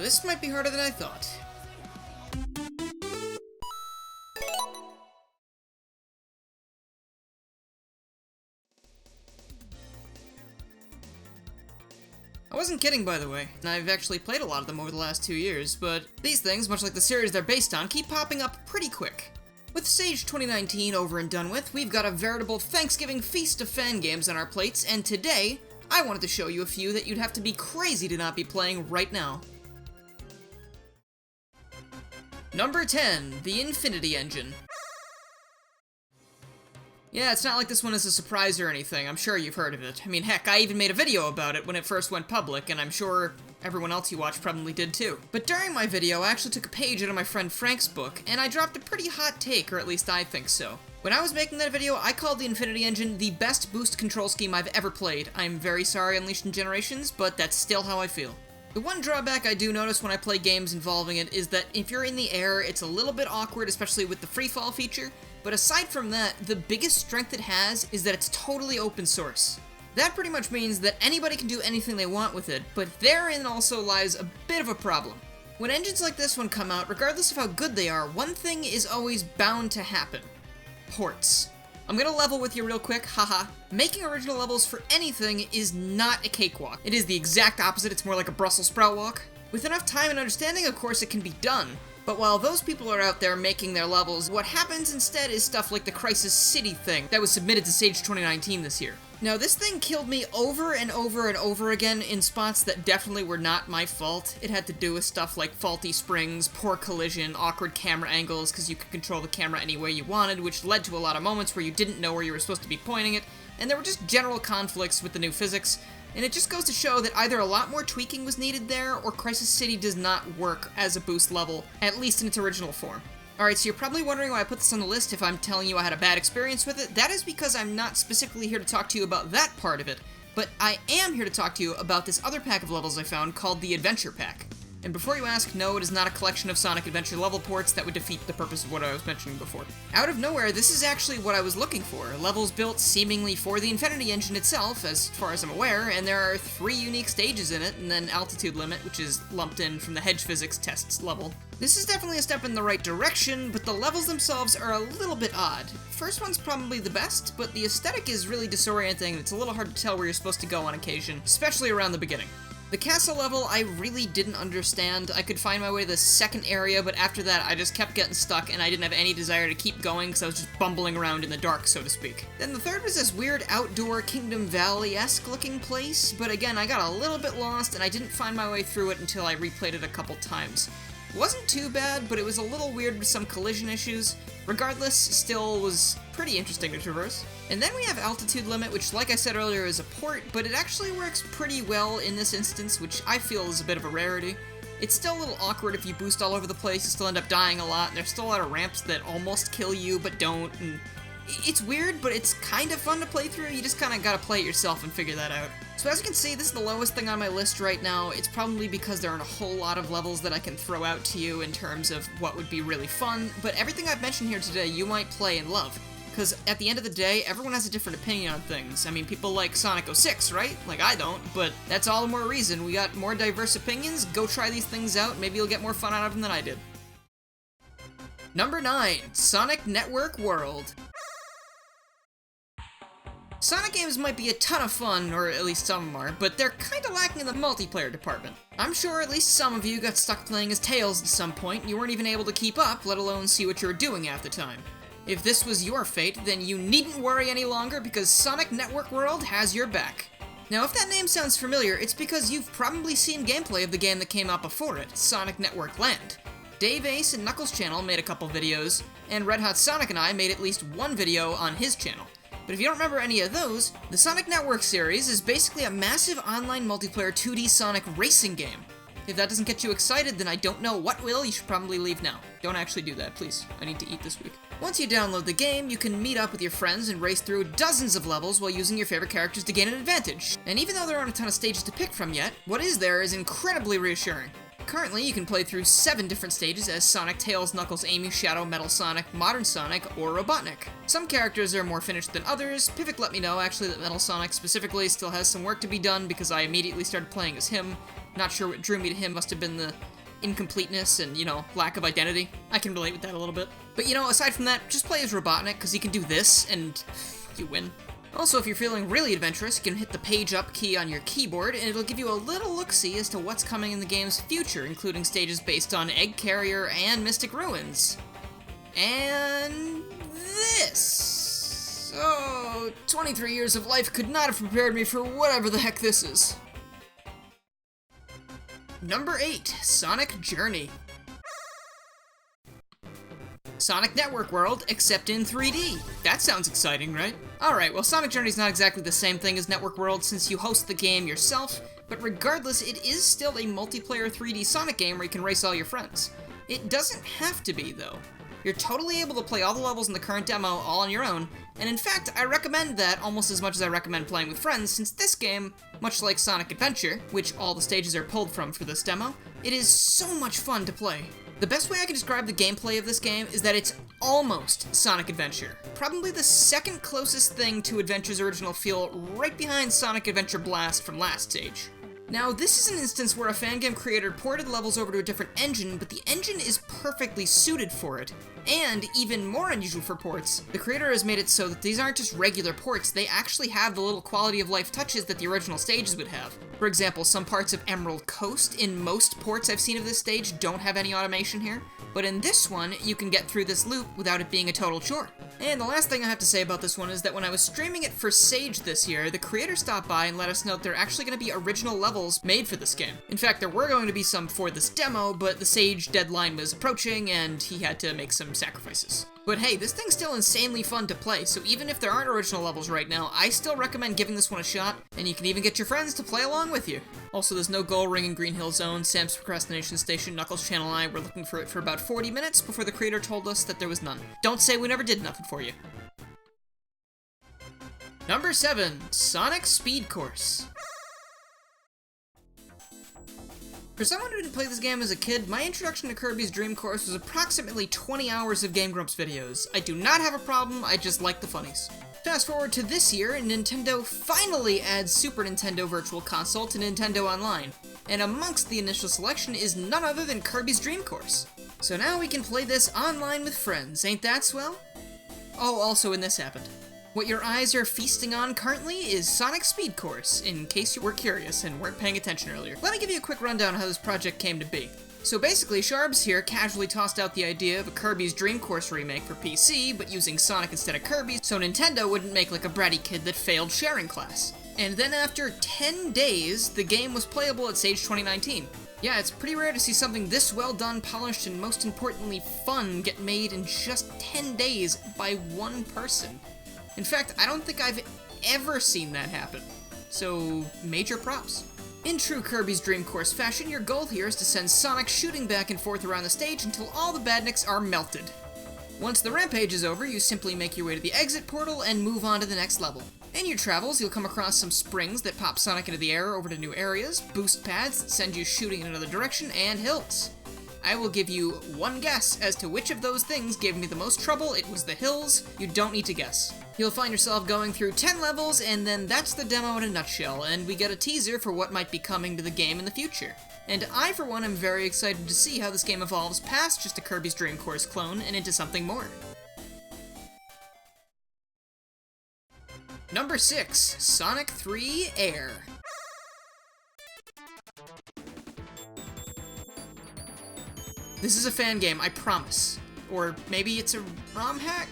this might be harder than I thought. I wasn't kidding, by the way. I've actually played a lot of them over the last 2 years, but these things, much like the series they're based on, keep popping up pretty quick. With Sage 2019 over and done with, we've got a veritable Thanksgiving feast of fan games on our plates, and today, I wanted to show you a few that you'd have to be crazy to not be playing right now. Number 10, the Infinity Engine. Yeah, it's not like this one is a surprise or anything. I'm sure you've heard of it. I mean, heck, I even made a video about it when it first went public, and I'm sure everyone else you watched probably did too. But during my video, I actually took a page out of my friend Frank's book, and I dropped a pretty hot take, or at least I think so. When I was making that video, I called the Infinity Engine the best boost control scheme I've ever played. I'm very sorry, Unleashed in Generations, but that's still how I feel. The one drawback I do notice when I play games involving it is that if you're in the air, it's a little bit awkward, especially with the freefall feature. But aside from that, the biggest strength it has is that it's totally open source. That pretty much means that anybody can do anything they want with it, but therein also lies a bit of a problem. When engines like this one come out, regardless of how good they are, one thing is always bound to happen. Ports. I'm gonna level with you real quick, haha. Making original levels for anything is not a cakewalk. It is the exact opposite, it's more like a Brussels sprout walk. With enough time and understanding, of course, it can be done. But while those people are out there making their levels, what happens instead is stuff like the Crisis City thing that was submitted to Sage 2019 this year. Now, this thing killed me over and over and over again in spots that definitely were not my fault. It had to do with stuff like faulty springs, poor collision, awkward camera angles, because you could control the camera any way you wanted, which led to a lot of moments where you didn't know where you were supposed to be pointing it, and there were just general conflicts with the new physics. And it just goes to show that either a lot more tweaking was needed there, or Crisis City does not work as a boost level, at least in its original form. Alright, so you're probably wondering why I put this on the list if I'm telling you I had a bad experience with it. That is because I'm not specifically here to talk to you about that part of it, but I am here to talk to you about this other pack of levels I found called the Adventure Pack. And before you ask, no, it is not a collection of Sonic Adventure level ports that would defeat the purpose of what I was mentioning before. Out of nowhere, this is actually what I was looking for. Levels built seemingly for the Infinity Engine itself, as far as I'm aware, and there are 3 unique stages in it, and then Altitude Limit, which is lumped in from the Hedge Physics tests level. This is definitely a step in the right direction, but the levels themselves are a little bit odd. First one's probably the best, but the aesthetic is really disorienting, and it's a little hard to tell where you're supposed to go on occasion, especially around the beginning. The castle level, I really didn't understand. I could find my way to the second area, but after that, I just kept getting stuck, and I didn't have any desire to keep going, because I was just bumbling around in the dark, so to speak. Then the third was this weird outdoor Kingdom Valley-esque looking place, but again, I got a little bit lost, and I didn't find my way through it until I replayed it a couple times. It wasn't too bad, but it was a little weird with some collision issues. Regardless, still was pretty interesting to traverse. And then we have Altitude Limit, which, like I said earlier, is a port, but it actually works pretty well in this instance, which I feel is a bit of a rarity. It's still a little awkward if you boost all over the place, you still end up dying a lot, and there's still a lot of ramps that almost kill you, but don't, and it's weird, but it's kind of fun to play through. You just kind of gotta play it yourself and figure that out. So as you can see, this is the lowest thing on my list right now. It's probably because there aren't a whole lot of levels that I can throw out to you in terms of what would be really fun, but everything I've mentioned here today you might play and love. Because at the end of the day, everyone has a different opinion on things. I mean, people like Sonic 06, right? Like, I don't, but that's all the more reason. We got more diverse opinions, go try these things out, maybe you'll get more fun out of them than I did. Number 9, Sonic Network World. Sonic games might be a ton of fun, or at least some of them are, but they're kinda lacking in the multiplayer department. I'm sure at least some of you got stuck playing as Tails at some point, and you weren't even able to keep up, let alone see what you were doing half the time. If this was your fate, then you needn't worry any longer because Sonic Network World has your back. Now, if that name sounds familiar, it's because you've probably seen gameplay of the game that came out before it, Sonic Network Land. Dave Ace and Knuckles' channel made a couple videos, and Red Hot Sonic and I made at least one video on his channel. But if you don't remember any of those, the Sonic Network series is basically a massive online multiplayer 2D Sonic racing game. If that doesn't get you excited, then I don't know what will. You should probably leave now. Don't actually do that, please. I need to eat this week. Once you download the game, you can meet up with your friends and race through dozens of levels while using your favorite characters to gain an advantage. And even though there aren't a ton of stages to pick from yet, what is there is incredibly reassuring. Currently, you can play through 7 different stages as Sonic, Tails, Knuckles, Amy, Shadow, Metal Sonic, Modern Sonic, or Robotnik. Some characters are more finished than others. Pivik let me know, actually, that Metal Sonic specifically still has some work to be done because I immediately started playing as him. Not sure what drew me to him, must have been the incompleteness and, you know, lack of identity. I can relate with that a little bit. But, you know, aside from that, just play as Robotnik, because he can do this, and you win. Also, if you're feeling really adventurous, you can hit the page up key on your keyboard, and it'll give you a little look-see as to what's coming in the game's future, including stages based on Egg Carrier and Mystic Ruins. And this! Oh, 23 years of life could not have prepared me for whatever the heck this is. Number 8, Sonic Journey. Sonic Network World, except in 3D. That sounds exciting, right? Alright, well, Sonic Journey's not exactly the same thing as Network World since you host the game yourself, but regardless, it is still a multiplayer 3D Sonic game where you can race all your friends. It doesn't have to be, though. You're totally able to play all the levels in the current demo all on your own, and in fact, I recommend that almost as much as I recommend playing with friends, since this game, much like Sonic Adventure, which all the stages are pulled from for this demo, it is so much fun to play. The best way I can describe the gameplay of this game is that it's almost Sonic Adventure. Probably the second closest thing to Adventure's original feel, right behind Sonic Adventure Blast from last stage. Now, this is an instance where a fangame creator ported levels over to a different engine, but the engine is perfectly suited for it. And, even more unusual for ports, the creator has made it so that these aren't just regular ports, they actually have the little quality of life touches that the original stages would have. For example, some parts of Emerald Coast in most ports I've seen of this stage don't have any automation here, but in this one, you can get through this loop without it being a total chore. And the last thing I have to say about this one is that when I was streaming it for Sage this year, the creator stopped by and let us know that there are actually going to be original levels made for this game. In fact, there were going to be some for this demo, but the Sage deadline was approaching and he had to make some sacrifices. But hey, this thing's still insanely fun to play, so even if there aren't original levels right now, I still recommend giving this one a shot, and you can even get your friends to play along with you. Also, there's no Goal Ring in Green Hill Zone, Sam's Procrastination Station, Knuckles Channel and I were looking for it for about 40 minutes before the creator told us that there was none. Don't say we never did nothing for you. Number 7, Sonic Speed Course. For someone who didn't play this game as a kid, my introduction to Kirby's Dream Course was approximately 20 hours of Game Grumps videos. I do not have a problem, I just like the funnies. Fast forward to this year, and Nintendo finally adds Super Nintendo Virtual Console to Nintendo Online, and amongst the initial selection is none other than Kirby's Dream Course. So now we can play this online with friends, ain't that swell? Oh, also when this happened. What your eyes are feasting on currently is Sonic Speed Course, in case you were curious and weren't paying attention earlier. Let me give you a quick rundown of how this project came to be. So basically, Sharbs here casually tossed out the idea of a Kirby's Dream Course remake for PC, but using Sonic instead of Kirby, so Nintendo wouldn't make like a bratty kid that failed sharing class. And then after 10 days, the game was playable at Sage 2019. Yeah, it's pretty rare to see something this well done, polished, and most importantly fun get made in just 10 days by one person. In fact, I don't think I've ever seen that happen. So, major props. In true Kirby's Dream Course fashion, your goal here is to send Sonic shooting back and forth around the stage until all the badniks are melted. Once the rampage is over, you simply make your way to the exit portal and move on to the next level. In your travels, you'll come across some springs that pop Sonic into the air over to new areas, boost pads that send you shooting in another direction, and hills. I will give you one guess as to which of those things gave me the most trouble. It was the hills. You don't need to guess. You'll find yourself going through 10 levels, and then that's the demo in a nutshell, and we get a teaser for what might be coming to the game in the future. And I, for one, am very excited to see how this game evolves past just a Kirby's Dream Course clone and into something more. Number 6, Sonic 3 A.I.R. This is a fan game, I promise. Or maybe it's a ROM hack?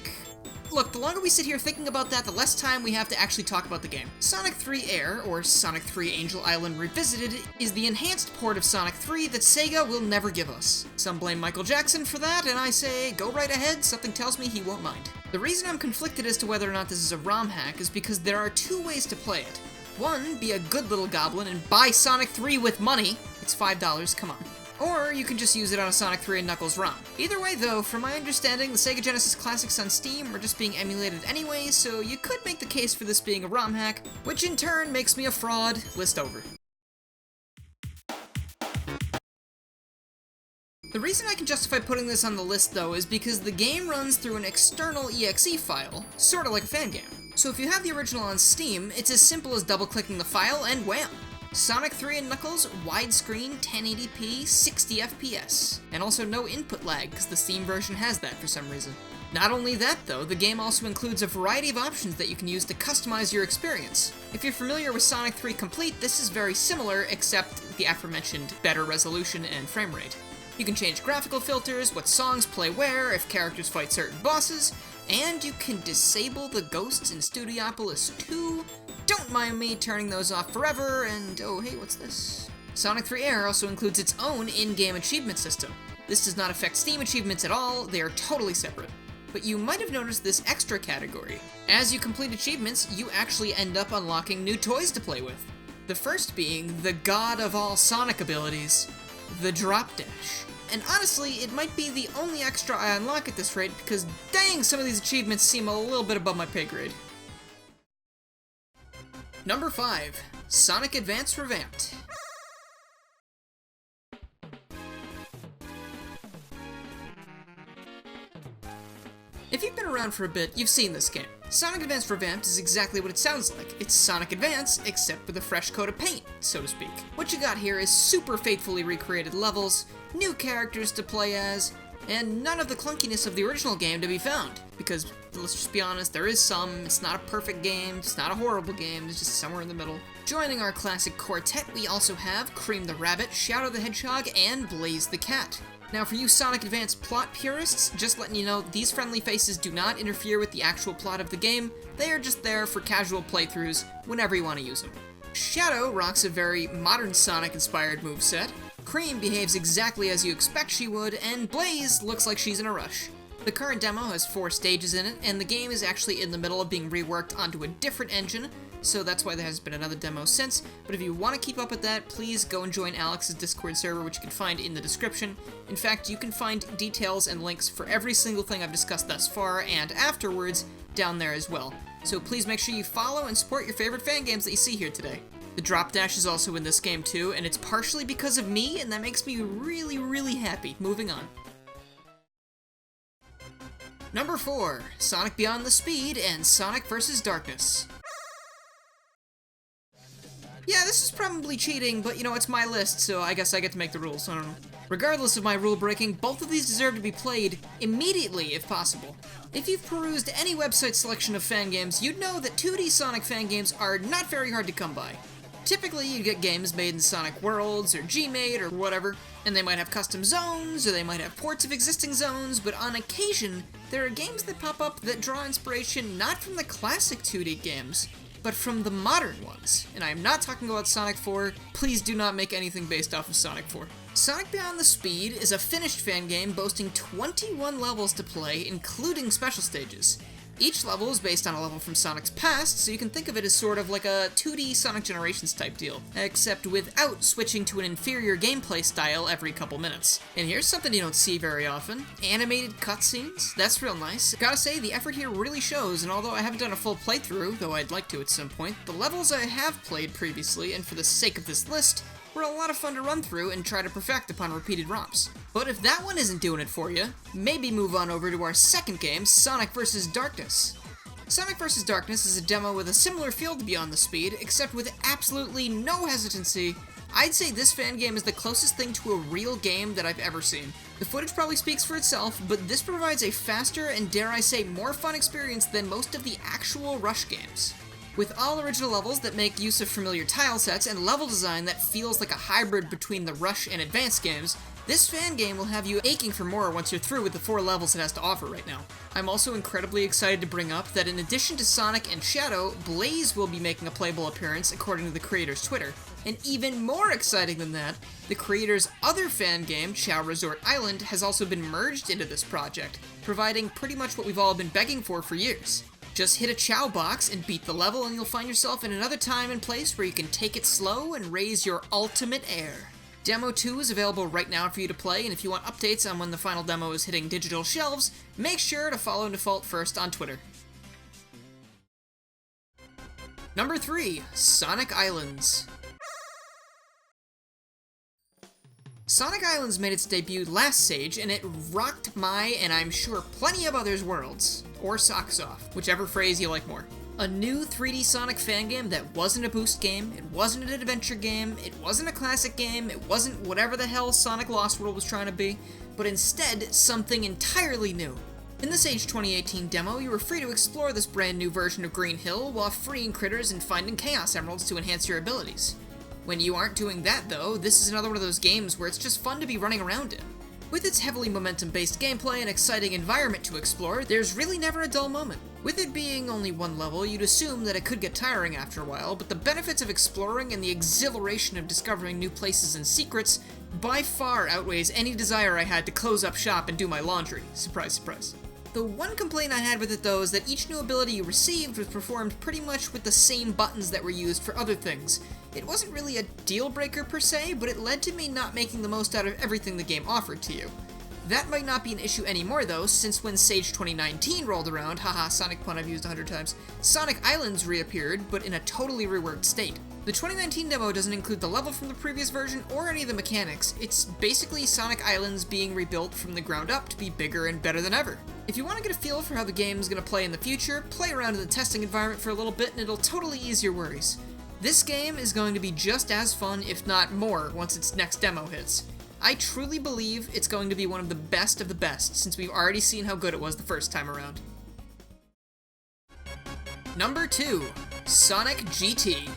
Look, the longer we sit here thinking about that, the less time we have to actually talk about the game. Sonic 3 A.I.R, or Sonic 3 Angel Island Revisited, is the enhanced port of Sonic 3 that Sega will never give us. Some blame Michael Jackson for that, and I say, go right ahead, something tells me he won't mind. The reason I'm conflicted as to whether or not this is a ROM hack is because there are two ways to play it. One, be a good little goblin and buy Sonic 3 with money. It's $5, come on. Or you can just use it on a Sonic 3 and Knuckles ROM. Either way though, from my understanding, the Sega Genesis classics on Steam are just being emulated anyway, so you could make the case for this being a ROM hack, which in turn makes me a fraud. List over. The reason I can justify putting this on the list though is because the game runs through an external exe file, sorta like a fan game. So if you have the original on Steam, it's as simple as double-clicking the file and wham! Sonic 3 and Knuckles, widescreen, 1080p, 60 FPS. And also no input lag, because the Steam version has that for some reason. Not only that though, the game also includes a variety of options that you can use to customize your experience. If you're familiar with Sonic 3 Complete, this is very similar, except the aforementioned better resolution and frame rate. You can change graphical filters, what songs play where, if characters fight certain bosses, and you can disable the ghosts in Studiopolis 2. Don't mind me turning those off forever, and oh hey, what's this? Sonic 3 A.I.R also includes its own in-game achievement system. This does not affect Steam achievements at all, they are totally separate. But you might have noticed this extra category. As you complete achievements, you actually end up unlocking new toys to play with. The first being the god of all Sonic abilities, the Drop Dash. And honestly, it might be the only extra I unlock at this rate because dang, some of these achievements seem a little bit above my pay grade. Number 5. Sonic Advance Revamped. If you've been around for a bit, you've seen this game. Sonic Advance Revamped is exactly what it sounds like. It's Sonic Advance, except with a fresh coat of paint, so to speak. What you got here is super faithfully recreated levels, new characters to play as, and none of the clunkiness of the original game to be found. Because, let's just be honest, there is some, it's not a perfect game, it's not a horrible game, it's just somewhere in the middle. Joining our classic quartet, we also have Cream the Rabbit, Shadow the Hedgehog, and Blaze the Cat. Now for you Sonic Advance plot purists, just letting you know, these friendly faces do not interfere with the actual plot of the game, they are just there for casual playthroughs whenever you want to use them. Shadow rocks a very modern Sonic-inspired moveset, Cream behaves exactly as you expect she would, and Blaze looks like she's in a rush. The current demo has 4 stages in it, and the game is actually in the middle of being reworked onto a different engine, so that's why there hasn't been another demo since, but if you want to keep up with that, please go and join Alex's Discord server, which you can find in the description. In fact, you can find details and links for every single thing I've discussed thus far, and afterwards, down there as well. So please make sure you follow and support your favorite fan games that you see here today. The Drop Dash is also in this game too, and it's partially because of me, and that makes me really, really happy. Moving on. Number 4, Sonic Beyond the Speed and Sonic vs. Darkness. Yeah, this is probably cheating, but you know, it's my list, so I guess I get to make the rules, I don't know. Regardless of my rule breaking, both of these deserve to be played immediately if possible. If you've perused any website selection of fan games, you'd know that 2D Sonic fan games are not very hard to come by. Typically, you get games made in Sonic Worlds, or Gmade, or whatever, and they might have custom zones, or they might have ports of existing zones, but on occasion, there are games that pop up that draw inspiration not from the classic 2D games, but from the modern ones. And I am not talking about Sonic 4, please do not make anything based off of Sonic 4. Sonic Beyond the Speed is a finished fan game boasting 21 levels to play, including special stages. Each level is based on a level from Sonic's past, so you can think of it as sort of like a 2D Sonic Generations type deal, except without switching to an inferior gameplay style every couple minutes. And here's something you don't see very often: animated cutscenes. That's real nice. Gotta say, the effort here really shows, and although I haven't done a full playthrough, though I'd like to at some point, the levels I have played previously, and for the sake of this list, were a lot of fun to run through and try to perfect upon repeated ROMs. But if that one isn't doing it for you, maybe move on over to our second game, Sonic vs. Darkness. Sonic vs. Darkness is a demo with a similar feel to Beyond the Speed, except with absolutely no hesitancy. I'd say this fan game is the closest thing to a real game that I've ever seen. The footage probably speaks for itself, but this provides a faster and, dare I say, more fun experience than most of the actual Rush games. With all original levels that make use of familiar tile sets and level design that feels like a hybrid between the Rush and Advanced games, this fan game will have you aching for more once you're through with the 4 levels it has to offer right now. I'm also incredibly excited to bring up that in addition to Sonic and Shadow, Blaze will be making a playable appearance according to the creator's Twitter. And even more exciting than that, the creator's other fan game, Chow Resort Island, has also been merged into this project, providing pretty much what we've all been begging for years. Just hit a Chow box and beat the level and you'll find yourself in another time and place where you can take it slow and raise your ultimate air. Demo 2 is available right now for you to play, and if you want updates on when the final demo is hitting digital shelves, make sure to follow Default First on Twitter. Number 3, Sonic Islands. Sonic Islands made its debut last Sage, and it rocked my, and I'm sure plenty of others' worlds. Or socks off, whichever phrase you like more. A new 3D Sonic fan game that wasn't a boost game, it wasn't an adventure game, it wasn't a classic game, it wasn't whatever the hell Sonic Lost World was trying to be, but instead something entirely new. In this Age 2018 demo, you were free to explore this brand new version of Green Hill while freeing critters and finding Chaos Emeralds to enhance your abilities. When you aren't doing that though, this is another one of those games where it's just fun to be running around in. With its heavily momentum-based gameplay and exciting environment to explore, there's really never a dull moment. With it being only one level, you'd assume that it could get tiring after a while, but the benefits of exploring and the exhilaration of discovering new places and secrets by far outweighs any desire I had to close up shop and do my laundry. Surprise, surprise. The one complaint I had with it though is that each new ability you received was performed pretty much with the same buttons that were used for other things. It wasn't really a deal breaker per se, but it led to me not making the most out of everything the game offered to you. That might not be an issue anymore though, since when Sage 2019 rolled around, haha, Sonic pun I've used 100 times, Sonic Islands reappeared, but in a totally reworked state. The 2019 demo doesn't include the level from the previous version or any of the mechanics. It's basically Sonic Islands being rebuilt from the ground up to be bigger and better than ever. If you want to get a feel for how the game is going to play in the future, play around in the testing environment for a little bit and it'll totally ease your worries. This game is going to be just as fun, if not more, once its next demo hits. I truly believe it's going to be one of the best, since we've already seen how good it was the first time around. Number 2. Sonic GT.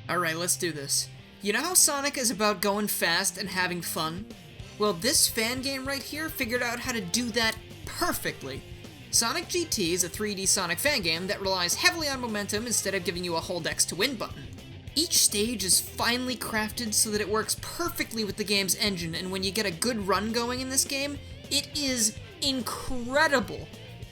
Alright, let's do this. You know how Sonic is about going fast and having fun? Well, this fan game right here figured out how to do that perfectly. Sonic GT is a 3D Sonic fan game that relies heavily on momentum instead of giving you a hold X to win button. Each stage is finely crafted so that it works perfectly with the game's engine, and when you get a good run going in this game, it is incredible.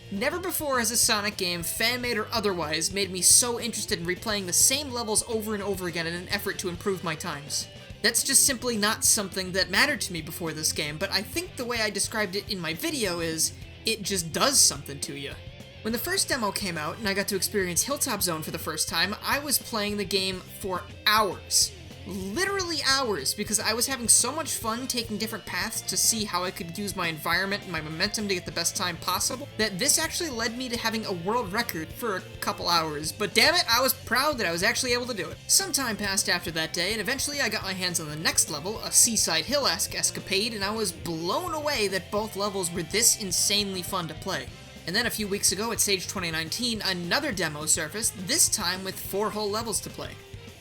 Never before has a Sonic game, fan-made or otherwise, made me so interested in replaying the same levels over and over again in an effort to improve my times. That's just simply not something that mattered to me before this game, but I think the way I described it in my video is, it just does something to you. When the first demo came out and I got to experience Hilltop Zone for the first time, I was playing the game for hours. Literally hours, because I was having so much fun taking different paths to see how I could use my environment and my momentum to get the best time possible, that this actually led me to having a world record for a couple hours, but damn it, I was proud that I was actually able to do it. Some time passed after that day, and eventually I got my hands on the next level, a Seaside Hill-esque escapade, and I was blown away that both levels were this insanely fun to play. And then a few weeks ago at Sage 2019, another demo surfaced, this time with 4 whole levels to play.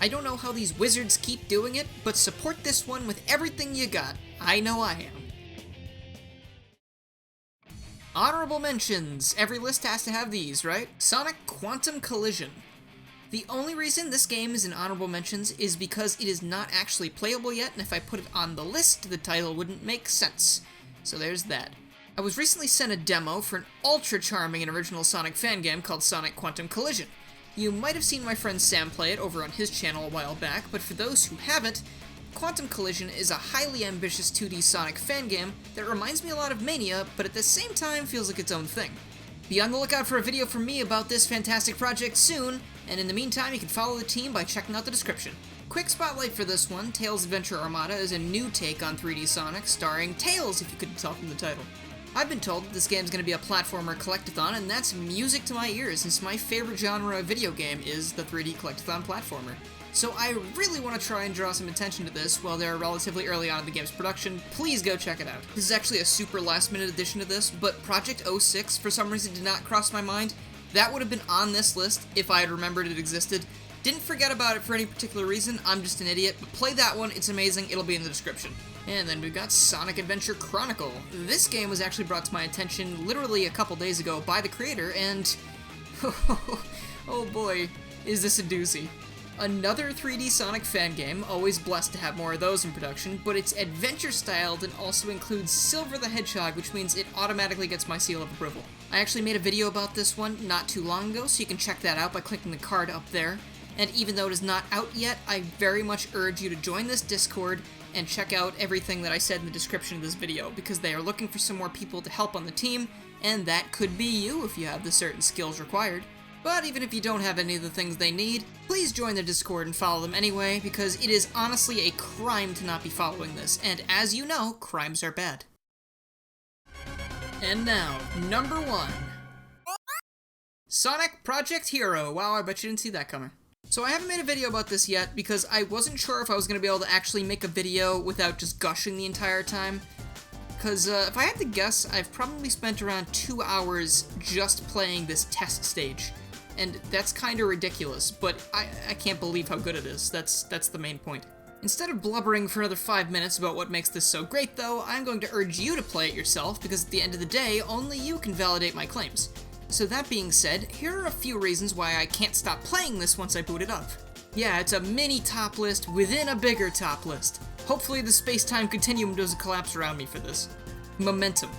I don't know how these wizards keep doing it, but support this one with everything you got. I know I am. Honorable mentions. Every list has to have these, right? Sonic Quantum Collision. The only reason this game is in honorable mentions is because it is not actually playable yet, and if I put it on the list, the title wouldn't make sense. So there's that. I was recently sent a demo for an ultra-charming and original Sonic fan game called Sonic Quantum Collision. You might have seen my friend Sam play it over on his channel a while back, but for those who haven't, Quantum Collision is a highly ambitious 2D Sonic fan game that reminds me a lot of Mania, but at the same time feels like its own thing. Be on the lookout for a video from me about this fantastic project soon, and in the meantime you can follow the team by checking out the description. Quick spotlight for this one, Tails Adventure Armada is a new take on 3D Sonic, starring Tails, if you couldn't tell from the title. I've been told that this game's going to be a platformer collectathon, and that's music to my ears, since my favorite genre of video game is the 3D collectathon platformer. So I really want to try and draw some attention to this while they're relatively early on in the game's production. Please go check it out. This is actually a super last-minute addition to this, but Project 06 for some reason did not cross my mind. That would have been on this list if I had remembered it existed. Didn't forget about it for any particular reason, I'm just an idiot, but play that one, it's amazing, it'll be in the description. And then we've got Sonic Adventure Chronicle. This game was actually brought to my attention literally a couple days ago by the creator, and oh boy, is this a doozy. Another 3D Sonic fan game, always blessed to have more of those in production, but it's adventure-styled and also includes Silver the Hedgehog, which means it automatically gets my seal of approval. I actually made a video about this one not too long ago, so you can check that out by clicking the card up there. And even though it is not out yet, I very much urge you to join this Discord and check out everything that I said in the description of this video, because they are looking for some more people to help on the team, and that could be you if you have the certain skills required. But even if you don't have any of the things they need, please join their Discord and follow them anyway, because it is honestly a crime to not be following this, and as you know, crimes are bad. And now, number 1. Sonic Project Hero. Wow, I bet you didn't see that coming. So I haven't made a video about this yet because I wasn't sure if I was going to be able to actually make a video without just gushing the entire time. Because if I had to guess, I've probably spent around 2 hours just playing this test stage. And that's kind of ridiculous, but I can't believe how good it is. That's the main point. Instead of blubbering for another 5 minutes about what makes this so great, though, I'm going to urge you to play it yourself, because at the end of the day, only you can validate my claims. So that being said, here are a few reasons why I can't stop playing this once I boot it up. Yeah, it's a mini top list within a bigger top list. Hopefully the space-time continuum doesn't collapse around me for this. Momentum.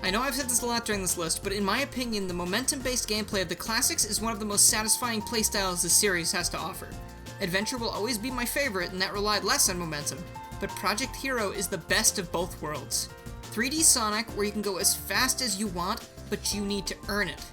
I know I've said this a lot during this list, but in my opinion, the momentum-based gameplay of the classics is one of the most satisfying playstyles the series has to offer. Adventure will always be my favorite, and that relied less on momentum, but Project Hero is the best of both worlds. 3D Sonic, where you can go as fast as you want, but you need to earn it.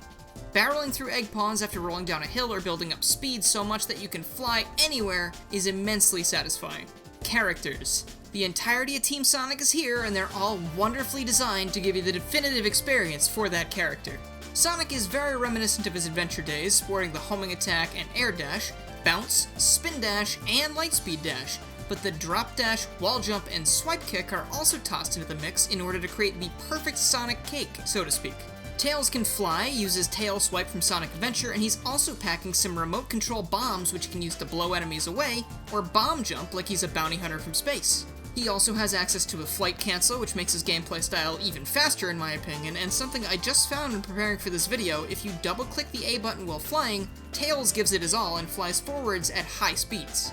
Barreling through egg ponds after rolling down a hill or building up speed so much that you can fly anywhere is immensely satisfying. Characters. The entirety of Team Sonic is here, and they're all wonderfully designed to give you the definitive experience for that character. Sonic is very reminiscent of his adventure days, sporting the homing attack and air dash, bounce, spin dash, and lightspeed dash, but the drop dash, wall jump, and swipe kick are also tossed into the mix in order to create the perfect Sonic cake, so to speak. Tails can fly, uses tail swipe from Sonic Adventure, and he's also packing some remote control bombs which he can use to blow enemies away, or bomb jump like he's a bounty hunter from space. He also has access to a flight cancel, which makes his gameplay style even faster in my opinion, and something I just found in preparing for this video, if you double click the A button while flying, Tails gives it his all and flies forwards at high speeds.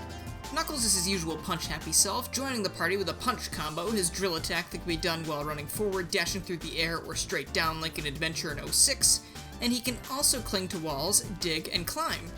Knuckles is his usual punch-happy self, joining the party with a punch combo, his drill attack that can be done while running forward, dashing through the air, or straight down like an adventure in 06, and he can also cling to walls, dig, and climb.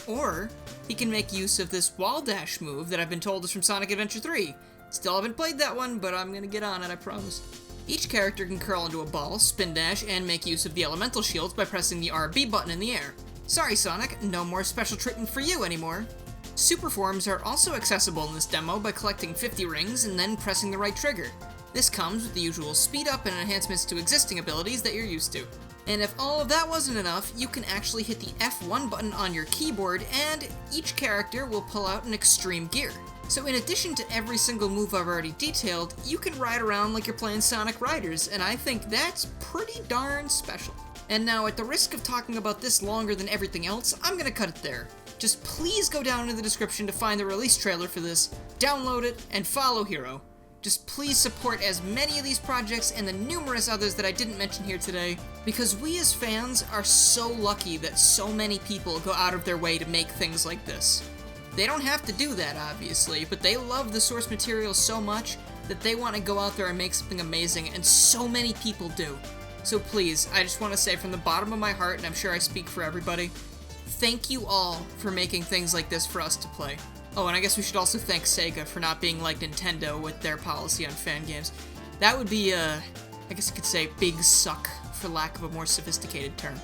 Or, he can make use of this wall dash move that I've been told is from Sonic Adventure 3. Still haven't played that one, but I'm gonna get on it, I promise. Each character can curl into a ball, spin dash, and make use of the elemental shields by pressing the RB button in the air. Sorry Sonic, no more special treatment for you anymore. Super forms are also accessible in this demo by collecting 50 rings and then pressing the right trigger. This comes with the usual speed up and enhancements to existing abilities that you're used to. And if all of that wasn't enough, you can actually hit the F1 button on your keyboard and each character will pull out an extreme gear. So in addition to every single move I've already detailed, you can ride around like you're playing Sonic Riders, and I think that's pretty darn special. And now, at the risk of talking about this longer than everything else, I'm gonna cut it there. Just please go down in the description to find the release trailer for this, download it, and follow Hero. Just please support as many of these projects and the numerous others that I didn't mention here today, because we as fans are so lucky that so many people go out of their way to make things like this. They don't have to do that, obviously, but they love the source material so much that they want to go out there and make something amazing, and so many people do. So please, I just want to say from the bottom of my heart, and I'm sure I speak for everybody, thank you all for making things like this for us to play. Oh, and I guess we should also thank Sega for not being like Nintendo with their policy on fan games. That would be, I guess you could say, big suck, for lack of a more sophisticated term.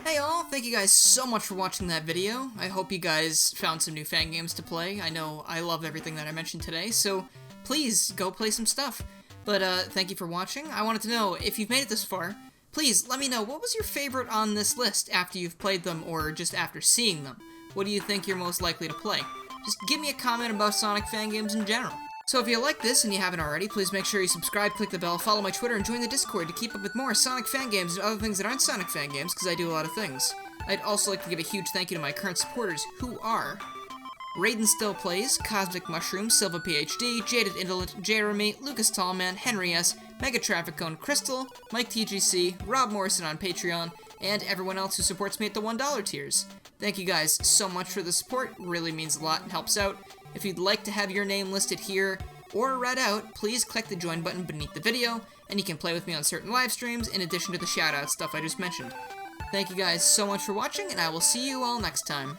Hey all, thank you guys so much for watching that video. I hope you guys found some new fan games to play. I know I love everything that I mentioned today, so please go play some stuff. But thank you for watching. I wanted to know, if you've made it this far, please let me know what was your favorite on this list after you've played them or just after seeing them. What do you think you're most likely to play? Just give me a comment about Sonic fan games in general. So if you like this and you haven't already, please make sure you subscribe, click the bell, follow my Twitter, and join the Discord to keep up with more Sonic fan games and other things that aren't Sonic fan games, because I do a lot of things. I'd also like to give a huge thank you to my current supporters, who are Raiden Still Plays, Cosmic Mushroom, Silva PhD, Jaded Indolent, Jeremy, Lucas Tallman, Henry S, Mega Traffic Cone Crystal, Mike TGC, Rob Morrison on Patreon, and everyone else who supports me at the $1 tiers. Thank you guys so much for the support, it really means a lot and helps out. If you'd like to have your name listed here or read out, please click the join button beneath the video, and you can play with me on certain live streams in addition to the shout-out stuff I just mentioned. Thank you guys so much for watching, and I will see you all next time.